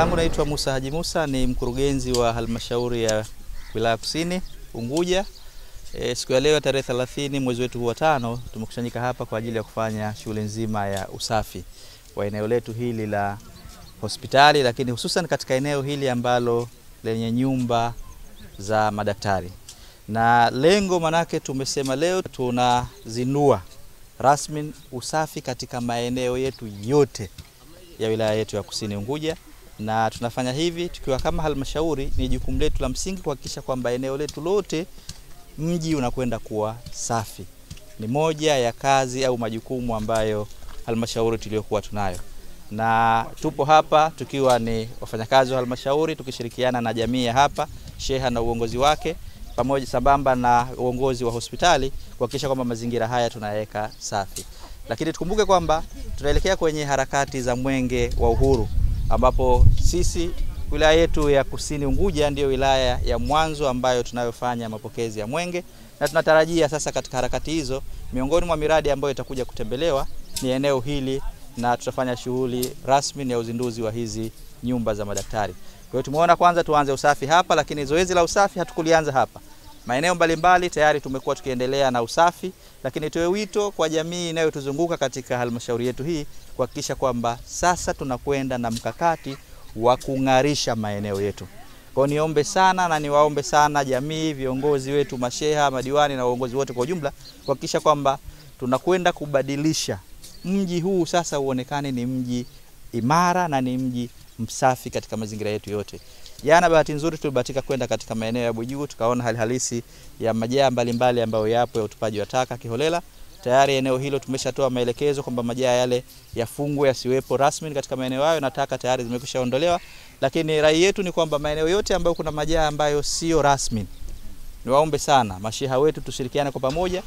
langu naitwa Musa Haji Musa, ni mkurugenzi wa halmashauri ya wilaya Kusini Unguja. Siku ya leo tarehe 30 mwezi wetu wa 5 tumekusanyika hapa kwa ajili ya kufanya shughuli nzima ya usafi wa eneo letu hili la hospitali, lakini hususan katika eneo hili ambalo lenye nyumba za madaktari. Na lengo manake tumesema leo tunazindua rasmi usafi katika maeneo yetu yote ya wilaya yetu ya Kusini Unguja, na tunafanya hivi tukiwa kama halmashauri. Ni jukumu letu la msingi kuhakikisha kwamba eneo letu lote mji unakwenda kuwa safi. Ni moja ya kazi au majukumu ambayo halmashauri tuliyokuwa tunayo, na tupo hapa tukiwa ni wafanyakazi wa halmashauri tukishirikiana na jamii ya hapa, sheha na uongozi wake, pamoja sambamba na uongozi wa hospitali kuhakikisha kwamba mazingira haya tunayaweka safi. Lakini tukumbuke kwamba tunaelekea kwenye harakati za Mwenge wa Uhuru, ambapo sisi wilaya yetu ya Kusini Unguja ndio wilaya ya mwanzo ambayo tunayofanya mapokezi ya mwenge, na tunatarajia sasa katika harakati hizo miongoni mwa miradi ambayo itakuja kutembelewa ni eneo hili, na tutafanya shughuli rasmi ya uzinduzi wa hizi nyumba za madaktari. Kwa hiyo tumeona kwanza tuanze usafi hapa, lakini zoezi la usafi hatukulianza hapa. Maeneo mbalimbali tayari tumekuwa tukiendelea na usafi, lakini toe wito kwa jamii inayotuzunguka katika halmashauri yetu hii kuhakikisha kwamba sasa tunakwenda na mkakati wa kung'arisha maeneo yetu. Kwa hiyo niombe sana na niwaombe sana jamii, viongozi wetu, masheha, madiwani na uongozi wote kwa ujumla kuhakikisha kwamba tunakwenda kubadilisha mji huu sasa uonekane ni mji imara na ni mji msafi katika mazingira yetu yote. Jana bahati nzuri tulibahatika kwenda katika maeneo ya Bujugu, tukaona hali halisi ya majaa mbalimbali ambayo yapo ya utupaji wa taka kiholela. Tayari eneo hilo tumeshatoa maelekezo kwamba majaa yale yafungwe, yasiwepo rasmi katika maeneo hayo, na taka tayari zimekwishaondolewa. Lakini rai yetu ni kwamba maeneo yote ambayo kuna majaa ambayo sio rasmi, niwaombe sana masheha wetu tushirikiane kwa pamoja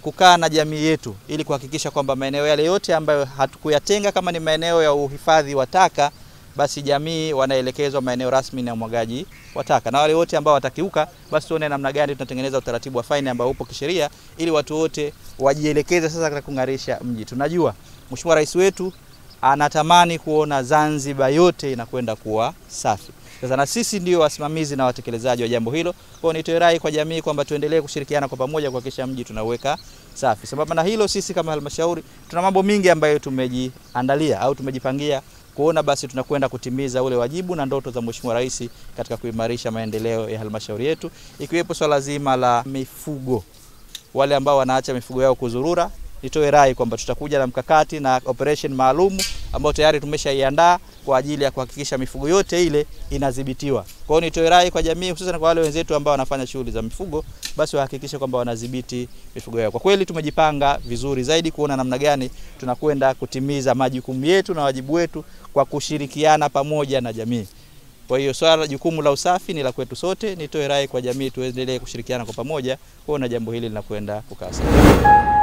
kukaa na jamii yetu ili kuhakikisha kwamba maeneo yale yote ambayo hatukuyatenga kama ni maeneo ya uhifadhi wa taka, basi jamii wanaelekezwa maeneo rasmi na mwagaji wa taka, na wale wote ambao watakiuka basi tuone namna gani tunatengeneza utaratibu wa faini ambao upo kisheria ili watu wote wajielekeze sasa katika kung'arisha mji. Tunajua Mheshimiwa Rais wetu anatamani kuona Zanzibar yote inakwenda kuwa safi. Sasa na sisi ndio wasimamizi na watekelezaji wa jambo hilo. Kwa hiyo nitoe rai kwa jamii kwamba tuendelee kushirikiana kwa pamoja kuhakikisha mji tunaweka safi. Sababu na hilo sisi kama halmashauri tuna mambo mingi ambayo tumejiandalia au tumejipangia kuona basi tunakwenda kutimiza ule wajibu na ndoto za Mheshimiwa Rais katika kuimarisha maendeleo ya halmashauri yetu, ikiwepo swala zima la mifugo. Wale ambao wanaacha mifugo yao kuzurura, nitoe rai kwamba tutakuja na mkakati na operation maalum ambao tayari tumeshaiandaa kwa ajili ya kuhakikisha mifugo yote ile inadhibitiwa. Kwa hiyo nitoe rai kwa jamii, hususan kwa wale wenzetu ambao wanafanya shughuli za mifugo, basi wahakikishe kwamba wanadhibiti mifugo yao. Kwa kweli tumejipanga vizuri zaidi kuona namna gani tunakwenda kutimiza majukumu yetu na wajibu wetu kwa kushirikiana pamoja na jamii. Kwa hiyo swala jukumu la usafi ni la kwetu sote. Nitoe rai kwa jamii tuendelee kushirikiana kwa pamoja kuona jambo hili linakwenda kukaa sawa.